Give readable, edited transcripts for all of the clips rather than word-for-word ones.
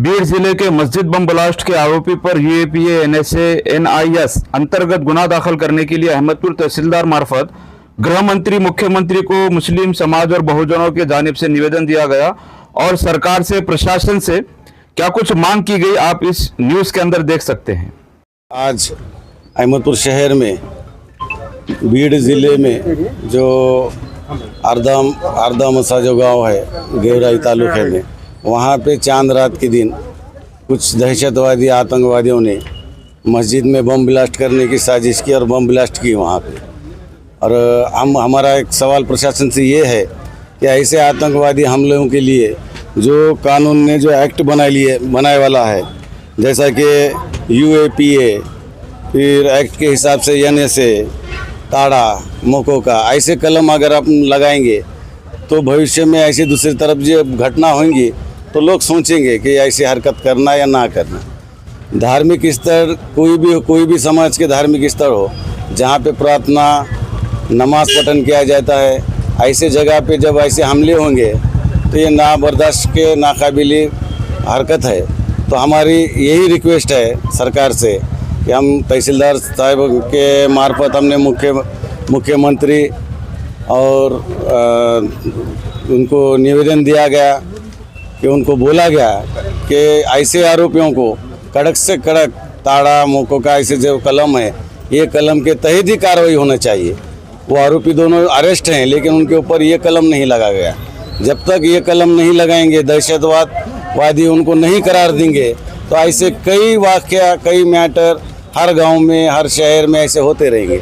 बीड़ जिले के मस्जिद बम ब्लास्ट के आरोपी पर यूएपीए एनएसए एनआईएस अंतर्गत गुना दाखिल करने के लिए अहमदपुर तहसीलदार मार्फत गृह मंत्री मुख्यमंत्री को मुस्लिम समाज और बहुजनों की जानिब से निवेदन दिया गया और सरकार से प्रशासन से क्या कुछ मांग की गई, आप इस न्यूज़ के अंदर देख सकते हैं। आज अहमदपुर शहर में बीड़ ज़िले में जो आरदामसा जो गांव है गेवराई तालुके में, वहाँ पे चांद रात के दिन कुछ दहशतवादी आतंकवादियों ने मस्जिद में बम ब्लास्ट करने की साजिश की और बम ब्लास्ट की वहाँ पे। और हमारा एक सवाल प्रशासन से ये है कि ऐसे आतंकवादी हमलों के लिए जो कानून ने जो एक्ट बनाए वाला है, जैसा कि यूएपीए, फिर एक्ट के हिसाब से एनएसए, ताड़ा, मोको का, ऐसे कलम अगर आप लगाएंगे तो भविष्य में ऐसी दूसरी तरफ जो घटना होंगी तो लोग सोचेंगे कि ऐसी हरकत करना या ना करना। धार्मिक स्तर कोई भी समाज के धार्मिक स्तर हो, जहाँ पे प्रार्थना नमाज पठन किया जाता है, ऐसे जगह पे जब ऐसे हमले होंगे तो ये ना बर्दाश्त के नाकाबिली हरकत है। तो हमारी यही रिक्वेस्ट है सरकार से कि हम तहसीलदार साहब के मार्फत हमने मुख्यमंत्री और उनको निवेदन दिया गया कि उनको बोला गया कि ऐसे आरोपियों को कड़क से कड़क ताड़ा मोको का ऐसे जो कलम है, ये कलम के तहत ही कार्रवाई होना चाहिए। वो आरोपी दोनों अरेस्ट हैं, लेकिन उनके ऊपर ये कलम नहीं लगा गया। जब तक ये कलम नहीं लगाएंगे, दहशतवादी उनको नहीं करार देंगे, तो ऐसे कई वाक़या, कई मैटर हर गांव में, हर शहर में ऐसे होते रहेंगे।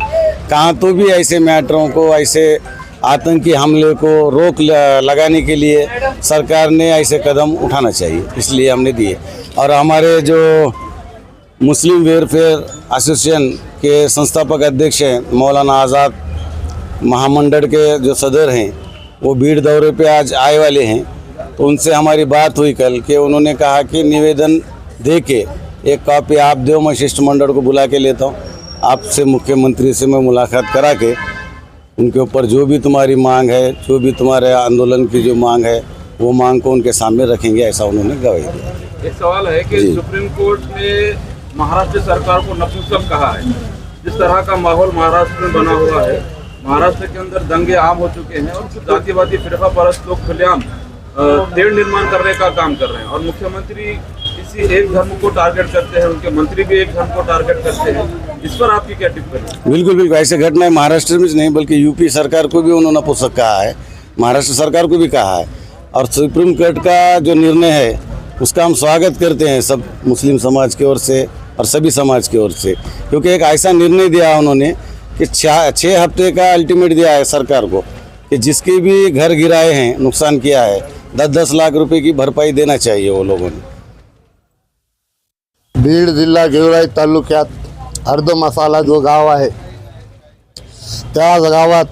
कहाँ तो भी ऐसे मैटरों को, ऐसे आतंकी हमले को रोक लगाने के लिए सरकार ने ऐसे कदम उठाना चाहिए, इसलिए हमने दिए। और हमारे जो मुस्लिम वेलफेयर एसोसिएशन के संस्थापक अध्यक्ष हैं मौलाना आज़ाद, महामंडल के जो सदर हैं, वो बीड़ दौरे पे आज आए वाले हैं। तो उनसे हमारी बात हुई कल कि उन्होंने कहा कि निवेदन दे के एक कॉपी आप दो, मैं शिष्टमंडल को बुला के लेता हूँ, आपसे मुख्यमंत्री से मैं मुलाकात करा के उनके ऊपर जो भी तुम्हारी मांग है, जो भी तुम्हारे आंदोलन की जो मांग है, वो मांग को उनके सामने रखेंगे, ऐसा उन्होंने गवाही दिया। एक सवाल है कि सुप्रीम कोर्ट ने महाराष्ट्र सरकार को नपुंसक कहा है। जिस तरह का माहौल महाराष्ट्र में बना हुआ है, महाराष्ट्र के अंदर दंगे आम हो चुके हैं और जातिवादी फिरका परस्त लोग खुलेआम तेड़ निर्माण करने का काम कर रहे हैं और मुख्यमंत्री इसी एक धर्म को टारगेट करते हैं, उनके मंत्री भी एक धर्म को टारगेट करते हैं। इस पर आपकी क्या टिप्पणी? बिल्कुल ऐसे घटनाएं महाराष्ट्र में नहीं बल्कि यूपी सरकार को भी उन्होंने नपुंसक कहा है, महाराष्ट्र सरकार को भी कहा है। और सुप्रीम कोर्ट का जो निर्णय है उसका हम स्वागत करते हैं सब मुस्लिम समाज की ओर से और सभी समाज की ओर से, क्योंकि एक ऐसा निर्णय दिया उन्होंने कि 6 हफ्ते का अल्टीमेट दिया है सरकार को कि जिसके भी घर गिराए हैं, नुकसान किया है, 10-10 लाख रुपए की भरपाई देना चाहिए वो लोगों ने। बीड जिल्हा गेवराई तालुक्यात अर्धमसाला जो गाव आहे, त्या गावात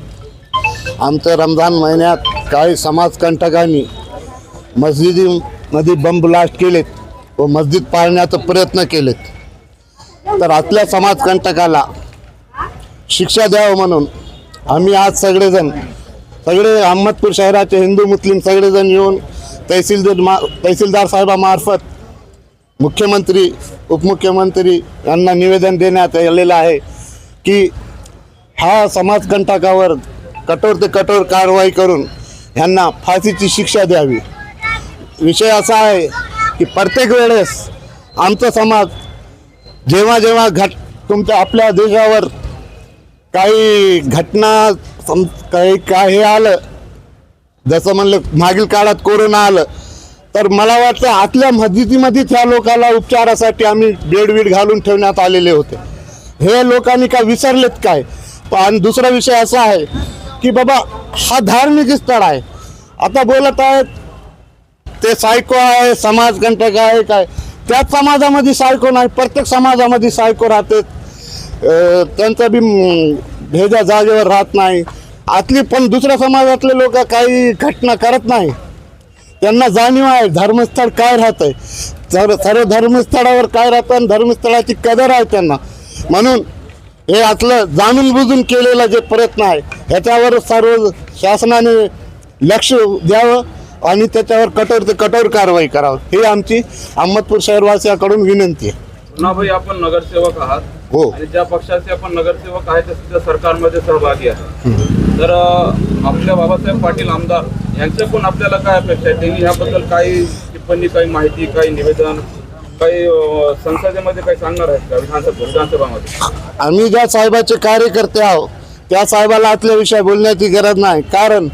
आमच्या रमजान महिन्यात काही समाजकंटकांनी मस्जिदीमध्ये बम ब्लास्ट केलेत व मस्जिद पाडण्याचा प्रयत्न केलेत। तर आतल्या समाजकंटकाला शिक्षा द्यावं म्हणून आम्ही आज सगळे अहमदपूर शहराचे हिंदू मुस्लिम सगळेजण येऊन तहसीलदार साहेबामार्फत मुख्यमंत्री उपमुख्यमंत्री यांना निवेदन देण्यात आलेलं आहे की हा समाजकंटकावर कठोर ते कठोर कारवाई करून यांना फाशीची शिक्षा द्यावी। विषय असा आहे की प्रत्येक वेळेस आमचा समाज जेव्हा जेव्हा तुमच्या आपल्या देशावर काही घटना काही आलं, जसं म्हणलं मागील काळात कोरोना आलं, तर मला वाटतं आतल्या मस्जिदीमध्ये त्या लोकांना उपचारासाठी आम्ही बेड घालून ठेवण्यात आलेले होते। हे लोकांनी काय विसरलेत काय? आणि दुसरा विषय असा आहे की बाबा हा धार्मिक स्थळ आहे, आता बोलत आहेत ते सायको आहे, समाजकंटक आहे, काय त्याच समाजामध्ये सायको नाही, प्रत्येक समाजामध्ये सायको राहते, त्यांचा बी भेजा जागेवर राहत नाही। आतली पण दुसऱ्या समाजातले लोक काही घटना करत नाही, त्यांना जाणीव आहे धर्मस्थळ काय राहतंय, सर्व धर्मस्थळावर काय राहतं आणि धर्मस्थळाची कदर आहे त्यांना। म्हणून हे आतलं जाणून बुजून केलेला जे प्रयत्न आहे ह्याच्यावर सर्व शासनाने लक्ष द्यावं आणि त्याच्यावर कठोर ते कठोर कारवाई करावं, ही आमची अहमदपूर शहरवासियाकडून विनंती आहे. पुन्हा भाई आपण नगरसेवक आहात हो. आणि ज्या पक्षाचे आपण नगरसेवक आहे त्या सरकारमध्ये सहभागी आहे. तर आपल्या बाबासाहेब पाटील आमदार यांच्या पण आपल्याला काय अपेक्षा आहे? त्यांनी याबद्दल काही टिप्पणी, काही माहिती, काही निवेदन, काही संसदेमध्ये काही सांगणार आहेत का? विधानसभामध्ये आम्ही ज्या साहेबाचे कार्यकर्ते आहोत त्या साहेबाला आतल्या विषय बोलण्याची गरज नाही, कारण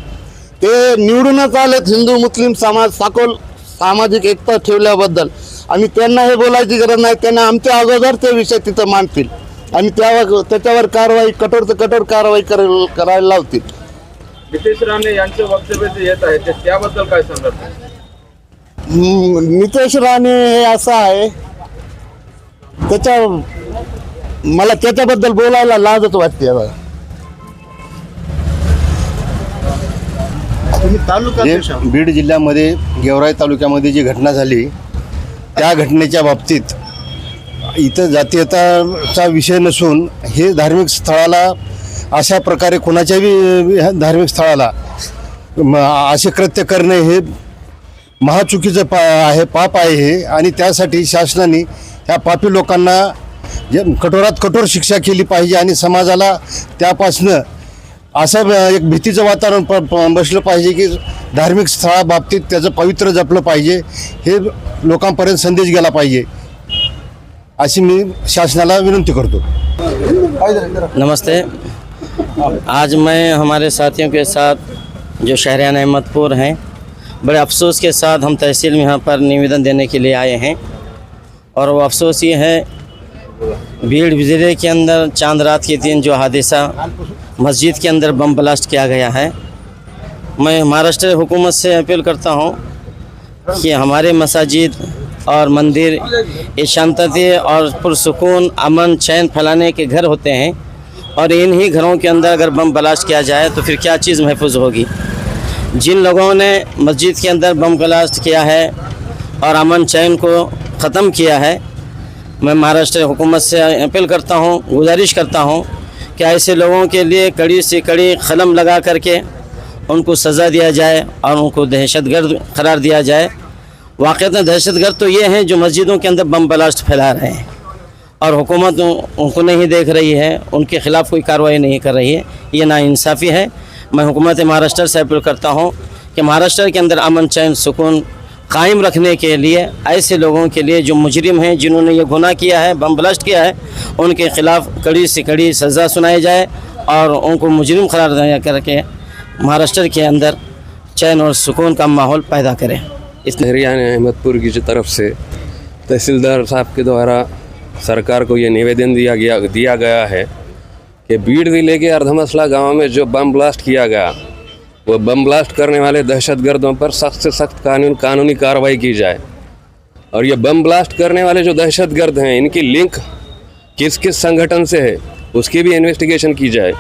ते निवडूनच आलेत हिंदू मुस्लिम समाज सखोल सामाजिक एकता ठेवल्याबद्दल, आणि त्यांना हे बोलायची गरज नाही. त्यांना आमच्या अगोदर ते विषय तिथं मांडतील आणि त्याच्यावर कारवाई, कठोर ते कठोर कारवाई करायला लावतील. नितेश राणे यांचे वक्तव्य जे येत आहे त्याबद्दल काय सांगतात? नितेश राणे हे असं आहे, मला त्याच्याबद्दल बोलायला लाजच वाटते. बीड जिल्ह्यामध्ये गेवराई तालुक्यामध्ये जी घटना झाली त्या घटनेच्या बाबतीत इथं जातीयताचा विषय नसून हे धार्मिक स्थळाला अशा प्रकारे कोणाच्याही धार्मिक स्थळाला असे कृत्य करणे हे महाचुकीचं पाप आहे हे, आणि त्यासाठी शासनाने ह्या पापी लोकांना कठोरात कठोर शिक्षा केली पाहिजे आणि समाजाला त्यापासनं असं एक भीतीचं वातावरण बसलं पाहिजे की धार्मिक स्थळाबाबतीत त्याचं पवित्र जपलं पाहिजे, हे लोकांपर्यंत संदेश गेला पाहिजे अशी मी शासनाला विनंती करतो. नमस्ते। आज मैं हमारे साथियों के साथ जो शहरियान अहमदपुर हैं, बड़े अफसोस के साथ हम तहसील में यहाँ पर निवेदन देने के लिए आए हैं। और वो अफसोस ये है, भीड़ ज़िले के अंदर चांद रात के दिन जो हादसा मस्जिद के अंदर बम ब्लास्ट किया गया है, मैं महाराष्ट्र हुकूमत से अपील करता हूँ कि हमारे मसाजिद और मंदिर ये शांति और पुरसुकून अमन चैन फैलाने के घर होते हैं, और इन्हीं घरों के अंदर अगर बम ब्लास्ट किया जाए तो फिर क्या चीज़ महफूज होगी। जिन लोगों ने मस्जिद के अंदर बम ब्लास्ट किया है और अमन चैन को ख़त्म किया है, मैं महाराष्ट्र हुकूमत से अपील करता हूँ, गुजारिश करता हूँ कि ऐसे लोगों के लिए कड़ी से कड़ी कलम लगा करके उनको सज़ा दिया जाए और उनको दहशतगर्द करार दिया जाए। वाक़ई दहशतगर्द तो ये हैं जो मस्जिदों के अंदर बम ब्लास्ट फैला रहे हैं और हुकूमत उनको नहीं देख रही है, उनके ख़िलाफ़ कोई कार्रवाई नहीं कर रही है। ये नाइंसाफ़ी है। मैं हुकूमत महाराष्ट्र से अपील करता हूँ कि महाराष्ट्र के अंदर अमन चैन सुकून कायम रखने के लिए ऐसे लोगों के लिए जो मुजरिम हैं, जिन्होंने ये गुनाह किया है, बम ब्लास्ट किया है, उनके ख़िलाफ़ कड़ी से कड़ी सज़ा सुनाई जाए और उनको मुजरिम करार दिया करके महाराष्ट्र के अंदर चैन और सुकून का माहौल पैदा करें। इस हरियाणा अहमदपुर की तरफ से तहसीलदार साहब के द्वारा सरकार को ये निवेदन दिया गया है कि बीड़ ज़िले के अर्धमसला गांव में जो बम ब्लास्ट किया गया, वो बम ब्लास्ट करने वाले दहशतगर्दों पर सख्त से सख्त कानूनी कार्रवाई की जाए। और ये बम ब्लास्ट करने वाले जो दहशतगर्द हैं, इनकी लिंक किस किस संगठन से है उसकी भी इन्वेस्टिगेशन की जाए।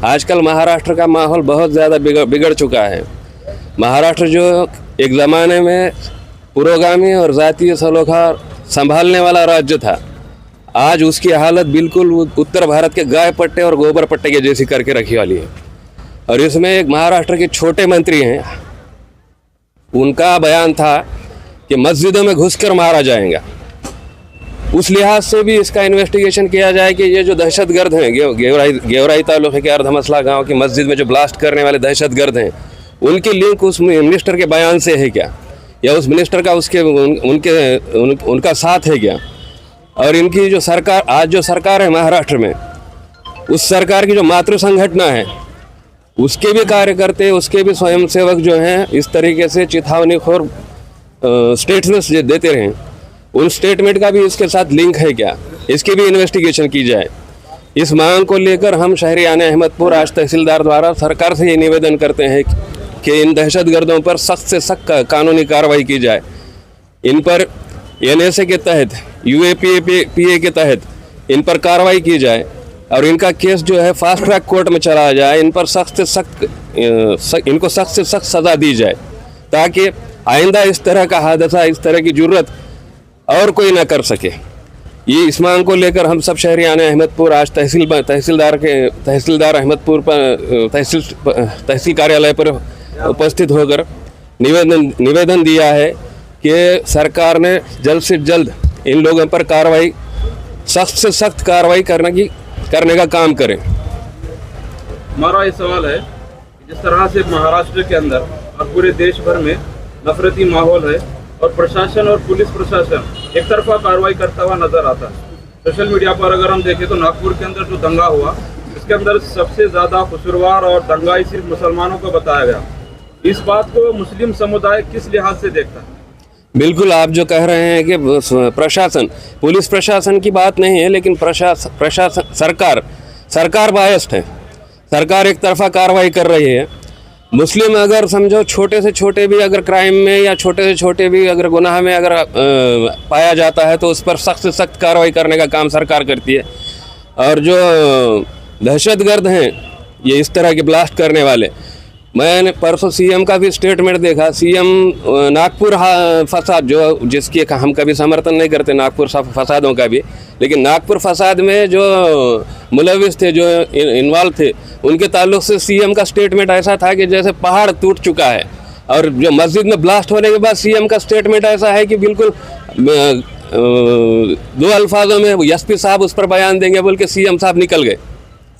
आजकल महाराष्ट्र का माहौल बहुत ज़्यादा बिगड़ चुका है। महाराष्ट्र जो एक ज़माने में पुरोगामी और जातीय सलोखा संभालने वाला राज्य था, आज उसकी हालत बिल्कुल उत्तर भारत के गाय पट्टे और गोबर पट्टे के जैसी करके रखी वाली है। और इसमें एक महाराष्ट्र के छोटे मंत्री हैं, उनका बयान था कि मस्जिदों में घुसकर मारा जाएगा। उस लिहाज से भी इसका इन्वेस्टिगेशन किया जाए कि ये जो दहशतगर्द हैं, गेवराई तालुके के अर्धमसला गांव की मस्जिद में जो ब्लास्ट करने वाले दहशतगर्द हैं, उनकी लिंक उस मिनिस्टर के बयान से है क्या, या उस मिनिस्टर का उनका साथ है क्या। और इनकी जो सरकार, आज जो सरकार है महाराष्ट्र में, उस सरकार की जो मातृ संगठना है, उसके भी कार्यकर्ते, उसके भी स्वयंसेवक जो हैं, इस तरीके से चिथावनीखोर स्टेटमेंट्स देते रहें, उन स्टेटमेंट का भी इसके साथ लिंक है क्या, इसकी भी इन्वेस्टिगेशन की जाए। इस मांग को लेकर हम शहरियान अहमदपुर आज तहसीलदार द्वारा सरकार से ये निवेदन करते हैं कि इन दहशतगर्दों पर सख्त से सख्त कानूनी कार्रवाई की जाए। इन पर NSA के तहत, UAPA के तहत इन पर कार्रवाई की जाए और इनका केस जो है फास्ट ट्रैक कोर्ट में चलाया जाए। इन पर इनको सख्त से सख्त सज़ा दी जाए, ताकि आइंदा इस तरह का हादसा, इस तरह की जुर्रत और कोई ना कर सके। ये इस मांग को लेकर हम सब शहरियान अहमदपुर आज तहसीलदार अहमदपुर पर तहसील कार्यालय पर उपस्थित होकर निवेदन दिया है कि सरकार ने जल्द से जल्द इन लोगों पर कार्रवाई, सख्त से सख्त कार्रवाई करने का काम करें। हमारा ये सवाल है कि जिस तरह से महाराष्ट्र के अंदर और पूरे देश भर में नफरती माहौल है और प्रशासन और पुलिस प्रशासन एक तरफा कार्रवाई करता हुआ नजर आता है। सोशल मीडिया पर अगर हम देखें तो नागपुर के अंदर जो दंगा हुआ, इसके अंदर सबसे ज़्यादा कसूरवार और दंगाई सिर्फ मुसलमानों को बताया गया। इस बात को मुस्लिम समुदाय किस लिहाज से देखता है? बिल्कुल, आप जो कह रहे हैं कि प्रशासन, पुलिस प्रशासन की बात नहीं है, लेकिन प्रशासन सरकार बायस्ड है। सरकार एक तरफा कार्रवाई कर रही है। मुस्लिम अगर समझो छोटे से छोटे भी अगर क्राइम में या छोटे से छोटे भी अगर गुनाह में अगर पाया जाता है तो उस पर सख्त से सख्त कार्रवाई करने का काम सरकार करती है। और जो दहशतगर्द हैं, ये इस तरह के ब्लास्ट करने वाले, मैंने परसों सीएम का भी स्टेटमेंट देखा। सीएम नागपुर फसाद, जो जिसकी हम कभी समर्थन नहीं करते नागपुर फसादों का भी, लेकिन नागपुर फसाद में जो मुलविस थे, जो इन्वॉल्व थे, उनके ताल्लुक से सीएम का स्टेटमेंट ऐसा था कि जैसे पहाड़ टूट चुका है। और जो मस्जिद में ब्लास्ट होने के बाद सीएम का स्टेटमेंट ऐसा है कि बिल्कुल दो अल्फाजों में एसपी साहब उस पर बयान देंगे बोल के सीएम साहब निकल गए।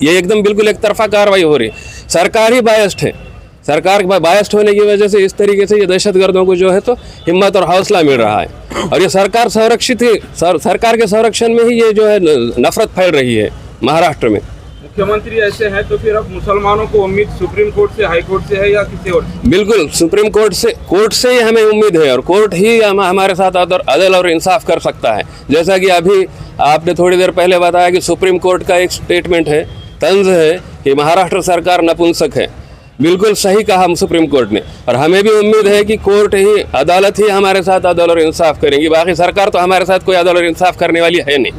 ये एकदम बिल्कुल एक तरफा कार्रवाई हो रही है। सरकार ही बायस्ड है। सरकार बायस्ड होने की वजह से इस तरीके से ये दहशतगर्दों को जो है तो हिम्मत और हौसला मिल रहा है। और ये सरकार संरक्षित है, सरकार के संरक्षण में ही ये जो है नफरत फैल रही है महाराष्ट्र में। मुख्यमंत्री ऐसे हैं तो फिर अब मुसलमानों को उम्मीद सुप्रीम कोर्ट से, हाई कोर्ट से है या किसी और से? बिल्कुल, सुप्रीम कोर्ट से ही हमें उम्मीद है और कोर्ट ही हमारे साथ अदल और इंसाफ कर सकता है। जैसा कि अभी आपने थोड़ी देर पहले बताया कि सुप्रीम कोर्ट का एक स्टेटमेंट है, तंज है कि महाराष्ट्र सरकार नपुंसक है। बिल्कुल सही कहा हम सुप्रीम कोर्ट ने, और हमें भी उम्मीद है कि कोर्ट ही, अदालत ही हमारे साथ अदल और इंसाफ करेंगी। बाकी सरकार तो हमारे साथ कोई अदल और इंसाफ करने वाली है नहीं।